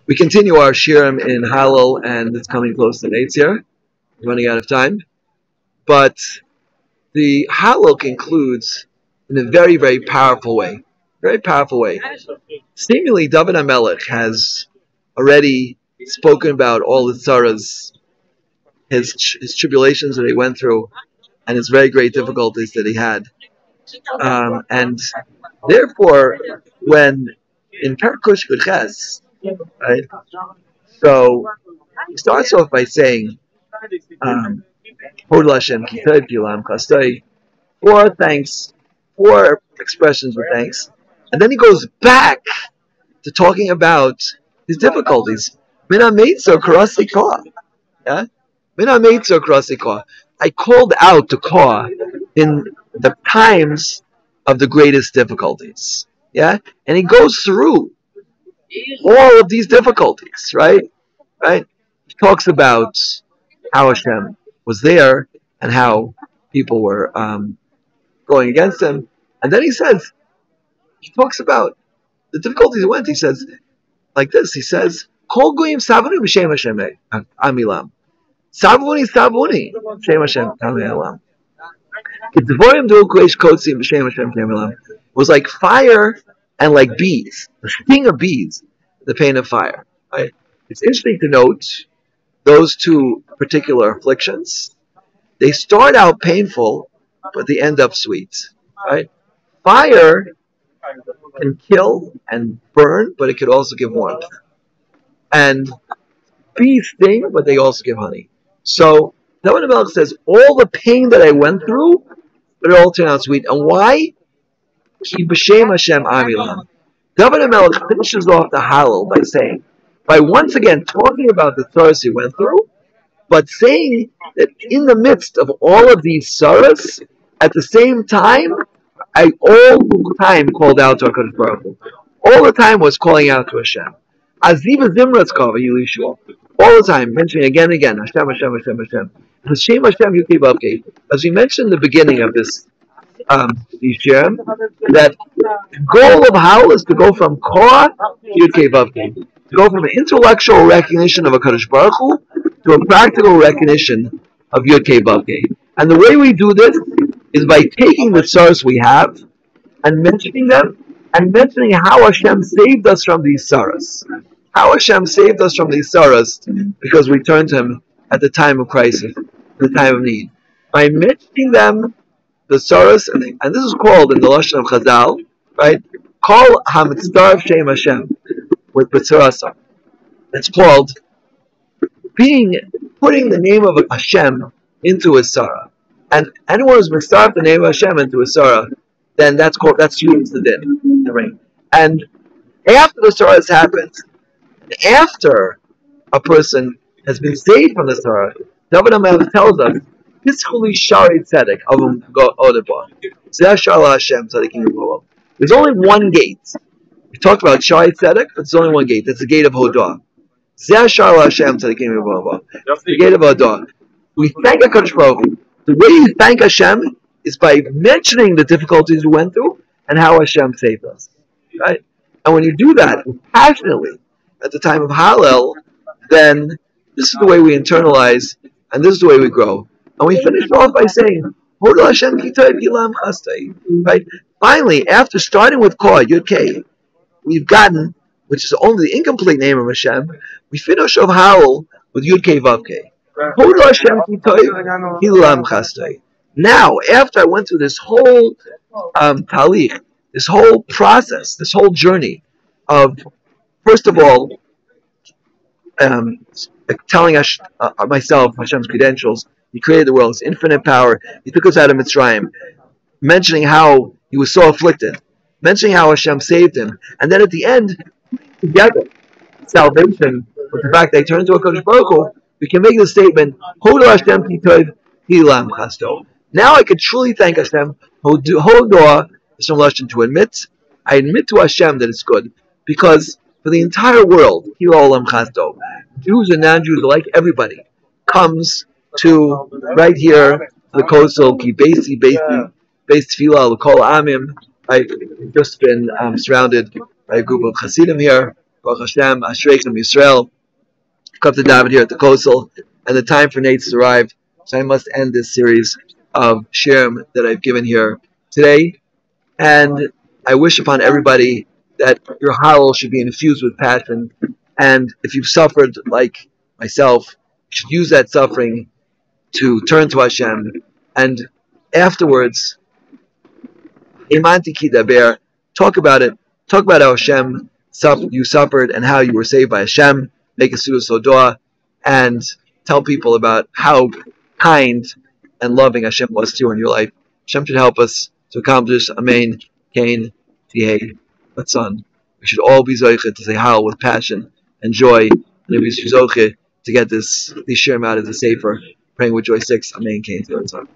We continue our shirim in Hallel, and it's coming close to Eitz here. We're running out of time. But the Hallel concludes in a very, very powerful way. Very powerful way. Seemingly, David HaMelech has already spoken about all the tzaras, his tribulations that he went through, and his very great difficulties that he had. And therefore, when in Perkush Gudches, right? So he starts off by saying, four thanks, four expressions of thanks, and then he goes back to talking about his difficulties. Yeah? I called out to Ka in the times of the greatest difficulties. Yeah? And he goes through all of these difficulties, right? He talks about how Hashem was there and how people were going against him. And then he talks about the difficulties he went. He says, like this, he says, Kol goyim savuni b'shem Hashem amilam. Savuni, Shem Hashem amilam. It was like fire and like bees, the sting of bees, the pain of fire. Right? It's interesting to note those two particular afflictions. They start out painful, but they end up sweet. Right? Fire can kill and burn, but it could also give warmth. And bees sting, but they also give honey. So David HaMelech says, all the pain that I went through, but it all turned out sweet. And why? Ki b'shem Hashem amilam. David HaMelech finishes off the Hallel by once again talking about the sorrows he went through, but saying that in the midst of all of these sorrows, at the same time, I all the time called out to HaKadosh Baruch Hu. All the time was calling out to Hashem. Aziva Zimratz Kava Yilishua. All the time, mentioning again and again, Hashem, Hashem, Hashem, Hashem. Hashem, Hashem, Yukei Bavkei. As we mentioned in the beginning of this Yishem, that the goal of Hallel is to go from Korah to Yukei Bavkei. To go from an intellectual recognition of HaKadosh Baruch Hu to a practical recognition of Yukei Bavkei. And the way we do this is by taking the source we have and mentioning them, and mentioning how Hashem saved us from these sorrows. How Hashem saved us from these sorrows because we turned to Him at the time of crisis, the time of need. By mentioning them, the sorrows, and this is called in the Lashon of Chazal, right? Kol HaMitzdarv Shem Hashem with B'tzarasa. It's called putting the name of Hashem into a Sarah. And anyone who's mitzdarv the name of Hashem into a Sarah, then that's used the din. And after the Sarah has happened, after a person has been saved from the Sarah, David HaMelech tells us, there's only one gate. We talked about Shari Tzedek, but there's only one gate. That's the gate of Hodah. That's the gate of Hodah. We thank HaKadosh Baruch Hu. The way you thank Hashem is by mentioning the difficulties we went through and how Hashem saved us. Right? And when you do that passionately at the time of Hallel, then this is the way we internalize and this is the way we grow. And we finish off by saying, right? Finally, after starting with Kor, Yud-Kei, we've gotten, which is only the incomplete name of Hashem, we finish off Hallel with Yud-Kei Vav-Kei. Now, after I went through this whole talich, this whole process, this whole journey of, first of all, telling myself Hashem's credentials, He created the world, His infinite power, He took us out of Mitzrayim, mentioning how He was so afflicted, mentioning how Hashem saved Him, and then at the end, together, salvation, with the fact that I turned into a HaKadosh Baruch Hu, we can make the statement, now I could truly thank Hashem, to admit, I admit to Hashem that it's good, because for the entire world, Jews and non-Jews alike, everybody comes to right here, the coastal, ki beis tefillah l'kol amim. I've just been surrounded by a group of Hasidim here, Baruch Hashem, Ashreichem Yisrael. Come to David here at the Kosel, and the time for Nate's arrived, so I must end this series of shirim that I've given here today. And I wish upon everybody that your halal should be infused with passion, and if you've suffered like myself, you should use that suffering to turn to Hashem, and afterwards, Imanti ki daber, talk about it. Talk about how Hashem you suffered and how you were saved by Hashem. Make a suda sodoah and tell people about how kind and loving Hashem was to you in your life. Hashem should help us to accomplish Amen, Kain, Tihei, Ratzon. We should all be zocheh to say Hal with passion and joy, and we should be zocheh to get these shirim out as a sefer, praying with joy 6, Amen, Kain, Tihei, Ratzon.